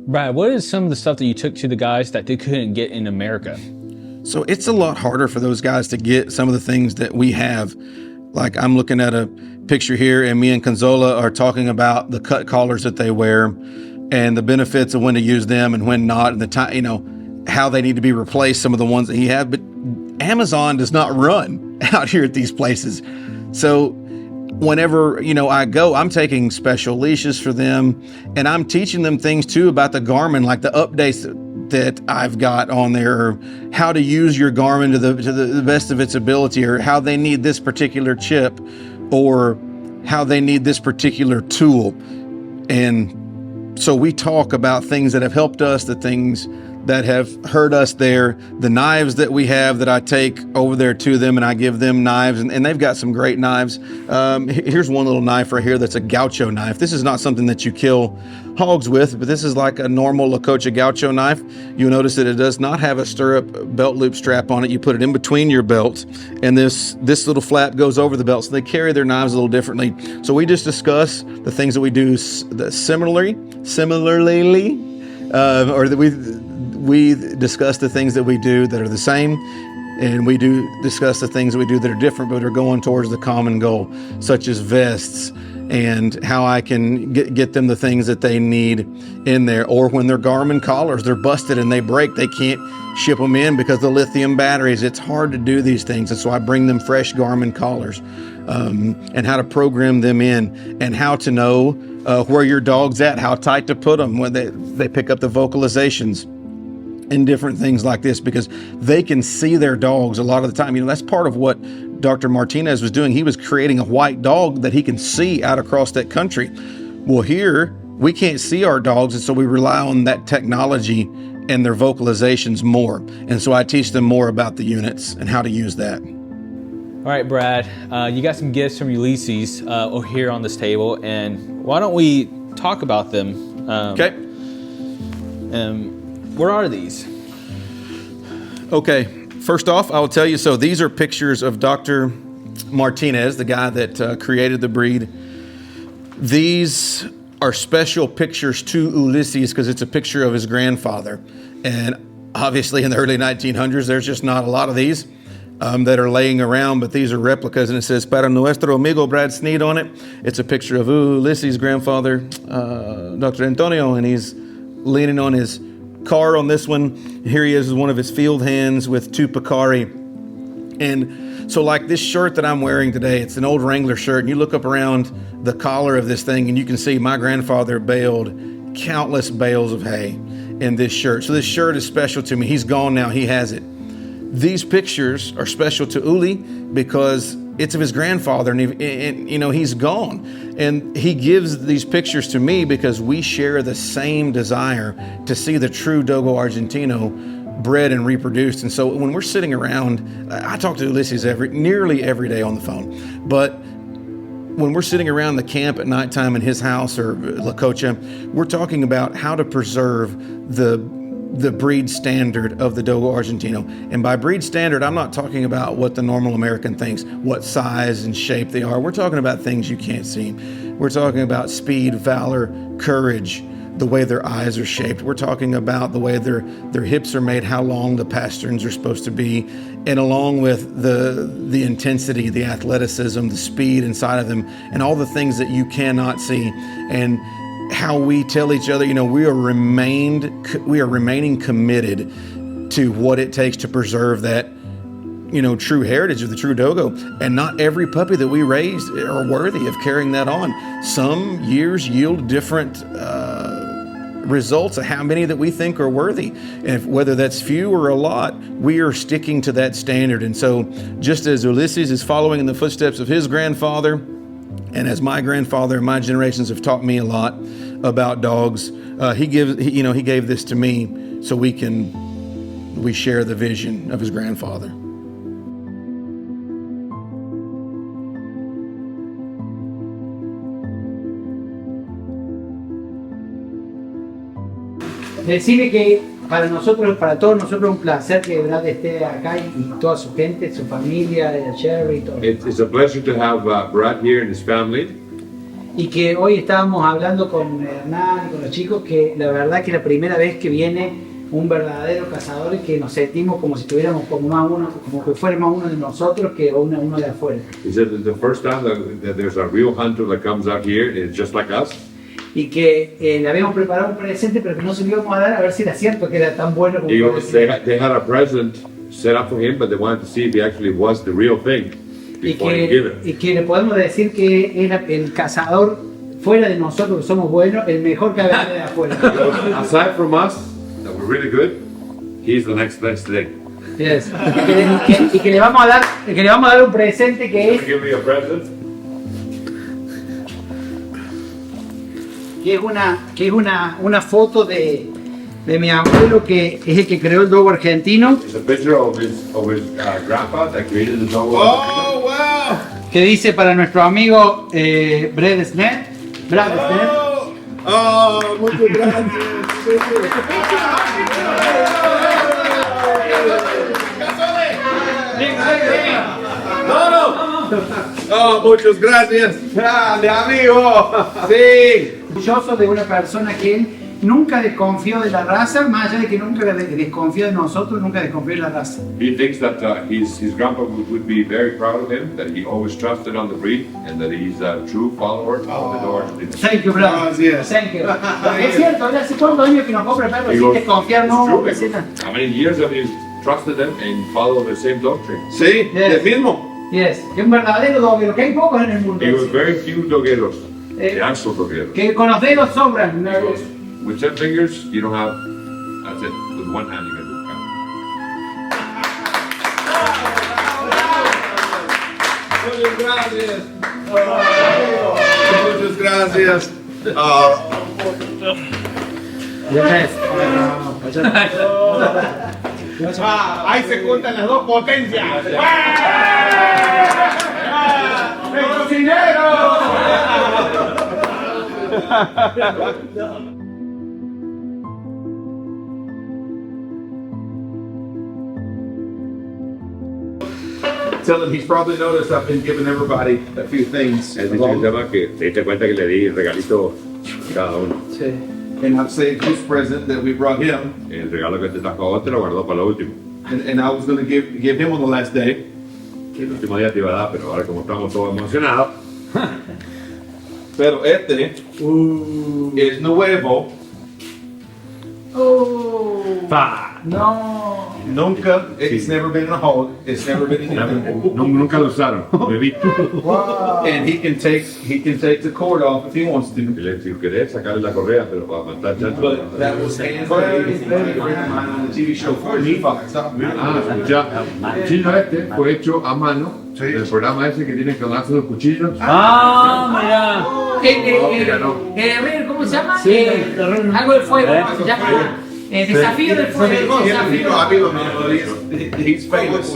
Brad, what is some of the stuff that you took to the guys that they couldn't get in America? So it's a lot harder for those guys to get some of the things that we have. Like I'm looking at a picture here, and me and Conzola are talking about the cut collars that they wear and the benefits of when to use them and when not, and the time, you know, how they need to be replaced, some of the ones that he had. But Amazon does not run out here at these places. So whenever, you know, I go, I'm taking special leashes for them, and I'm teaching them things too about the Garmin, like the updates that I've got on there, or how to use your Garmin to the best of its ability, or how they need this particular chip, or how they need this particular tool. And so we talk about things that have helped us, the things that have hurt us there, the knives that we have that I take over there to them, and I give them knives, and they've got some great knives. Here's one little knife right here that's a gaucho knife. This is not something that you kill hogs with, but this is like a normal La Cocha gaucho knife. You'll notice that it does not have a stirrup belt loop strap on it. You put it in between your belts, and this little flap goes over the belt, so they carry their knives a little differently. So we just discuss the things that we do similarly, or that we discuss the things that we do that are the same, and we do discuss the things that we do that are different but are going towards the common goal, such as vests, and how I can get them the things that they need in there. Or when their Garmin collars, they're busted and they break, they can't ship them in because of the lithium batteries. It's hard to do these things, and so I bring them fresh Garmin collars, and how to program them in, and how to know where your dog's at, how tight to put them when they pick up the vocalizations, and different things like this, because they can see their dogs a lot of the time. You know, that's part of what Dr. Martinez was doing. He was creating a white dog that he can see out across that country. Well, here we can't see our dogs, and so we rely on that technology and their vocalizations more. And so I teach them more about the units and how to use that. All right, Brad, you got some gifts from Ulises here on this table, and why don't we talk about them? Okay. What are these? Okay, first off, I will tell you, so these are pictures of Dr. Martinez, the guy that created the breed. These are special pictures to Ulises because it's a picture of his grandfather. And obviously in the early 1900s, there's just not a lot of these that are laying around, but these are replicas, and it says, "Para nuestro amigo Brad Sneed" on it. It's a picture of Ulises' grandfather, Dr. Antonio, and he's leaning on his car on this one. Here he is with one of his field hands with two Picari. And so like this shirt that I'm wearing today, it's an old Wrangler shirt, and you look up around the collar of this thing and you can see my grandfather baled countless bales of hay in this shirt. So this shirt is special to me. He's gone now, he has it. These pictures are special to Uli because it's of his grandfather, and you know, he's gone. And he gives these pictures to me because we share the same desire to see the true Dogo Argentino bred and reproduced. And so when we're sitting around, I talk to Ulises nearly every day on the phone, but when we're sitting around the camp at nighttime in his house or La Cocha, we're talking about how to preserve the breed standard of the Dogo Argentino. And by breed standard, I'm not talking about what the normal American thinks, what size and shape they are. We're talking about things you can't see. We're talking about speed, valor, courage, the way their eyes are shaped. We're talking about the way their hips are made, how long the pasterns are supposed to be, and along with the intensity, the athleticism, the speed inside of them, and all the things that you cannot see. And how we tell each other, you know, we are remaining committed to what it takes to preserve that, you know, true heritage of the true Dogo. And not every puppy that we raise are worthy of carrying that on. Some years yield different results of how many that we think are worthy. And whether that's few or a lot, we are sticking to that standard. And so just as Ulises is following in the footsteps of his grandfather, and as my grandfather and my generations have taught me a lot about dogs, he gave this to me so we share the vision of his grandfather. Decirle que para todos nosotros un placer que Brad esté acá y toda su gente, su familia, Sherry y todo. It's a pleasure to have Brad here and his family. Y que hoy estábamos hablando con Hernán y con los chicos que la verdad que es la primera vez que viene un verdadero cazador y que nos sentimos como si estuviéramos como más uno, como que fuera más uno de nosotros que uno de afuera. He said that the first time that there's a real hunter that comes out here is just like us. Y que le habíamos preparado un presente pero que no se lo íbamos a dar a ver si era cierto que era tan bueno como They had a present set up for him, but they wanted to see if he actually was the real thing before he gave it. Y que le podemos decir que era el cazador fuera de nosotros que somos buenos, el mejor que había de afuera. Aside from us, that we're really good, he's the next best thing. Yes. Y que le vamos a dar un presente que es Give me a present. que es una foto de mi abuelo que es el que creó el Dogo Argentino. It's a picture of his grandpa that created the Dogo. Oh, wow! Que dice para nuestro amigo Brad Smith. Oh, muchas gracias. Oh, muchas gracias. Grande amigo. Sí. Orgulloso de una persona que él nunca desconfió de la raza, más allá de que nunca desconfió de nosotros, nunca desconfió de la raza. He thinks that his grandpa would be very proud of him, that he always trusted on the breed, and that he's a true follower of the Dogo Argentinos. Thank you, brother. Gracias. Thank you. Es cierto, ¿hace cuántos años que nos compra perros sin desconfiar? No, It's true. How many years have you trusted them and followed the same doctrine? Sí, el mismo. Yes, que un verdadero doguero, que hay pocos en el mundo. He was very few dogueros, the actual dogueros. Que con los dedos sobran. Because with 10 fingers, you don't have, that's it. With one hand, you can do it. Muchas gracias. Ahí se juntan las dos potencias. Tell him he's probably noticed I've been giving everybody a few things. Él dice que se llama que te diste cuenta que le di regalito a cada uno. Sí. And I've saved his present that we brought him. El regalo que te trajo te lo guardó para lo último. And I was going to give him on the last day. El último día te iba a dar, pero ahora como estamos todos emocionados. Pero este es nuevo. No. Nunca, it's never been in a hog. It's never been in anything. Nunca lo usaron, bebí. And he can take the cord off if he wants to. Si querés sacarle la correa, pero para matar chancho. But that was handmade by a friend of mine on the TV show for Escucha, el cuchillo este fue hecho a mano del programa ese que tienen que donarse los cuchillos. Mira. Mira, A ver, ¿cómo se llama? Sí. Algo del fuego, ¿cómo se llama? Desafío del fuego. Amigo mío, he's famous.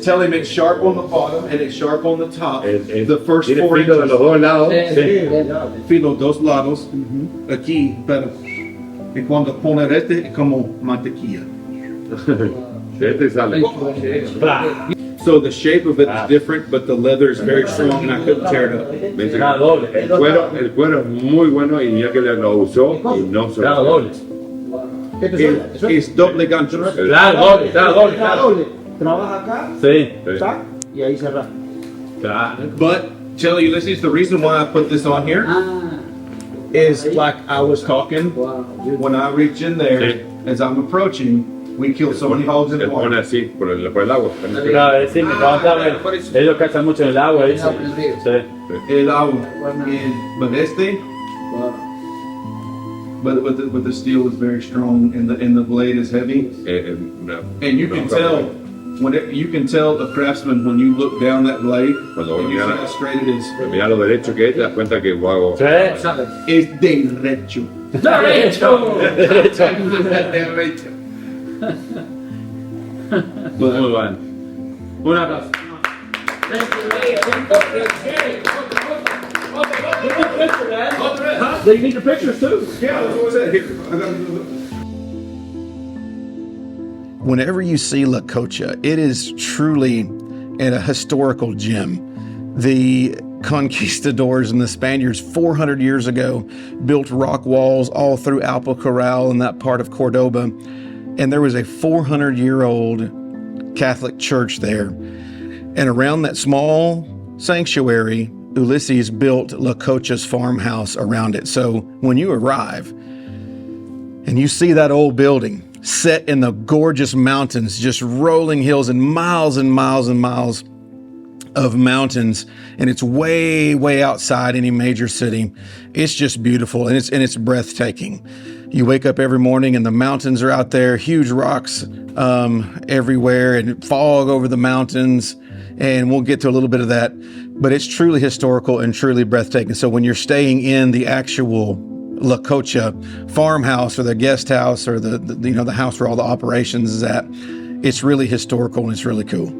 Tell him it's sharp on the bottom and it's sharp on the top. The first tiene 4 filo de los inches. dos lados. Filo dos lados. Aquí, pero y cuando poner este es como mantequilla. Este sale. So the shape of it is different, but the leather is very strong and I couldn't tear it up. El cuero es muy bueno y ya que lo usó y no se lo Es doble gancho. Doble. Trabaja acá, Sí. tac, y ahí cerrás. But tell you, Ulysses, the reason why I put this on here is like I was talking. When I reach in there, as I'm approaching, we kill so many hogs in Se the pone water. así por el agua. Claro, sí, ellos cazan mucho en el agua, ¿viste? Sí. El agua. But este, but the steel is very strong and the blade is heavy. And you can tell you can tell a craftsman when you look down that blade and you see how straight it is. Mira lo derecho que es, te das cuenta que guau. Es derecho. Muy bueno. Un abrazo. They need the pictures too. Whenever you see La Cocha, it is truly a historical gem. The conquistadors and the Spaniards 400 years ago built rock walls all through Alpo Corral and that part of Cordoba. And there was a 400-year-old Catholic church there. And around that small sanctuary, Ulises built La Cocha's farmhouse around it. So when you arrive and you see that old building set in the gorgeous mountains, just rolling hills and miles and miles and miles of mountains, and it's way, way outside any major city. It's just beautiful, and it's breathtaking. You wake up every morning and the mountains are out there, huge rocks everywhere, and fog over the mountains, and we'll get to a little bit of that, but it's truly historical and truly breathtaking. So when you're staying in the actual La Cocha farmhouse or the guest house or the house where all the operations is at, it's really historical and it's really cool.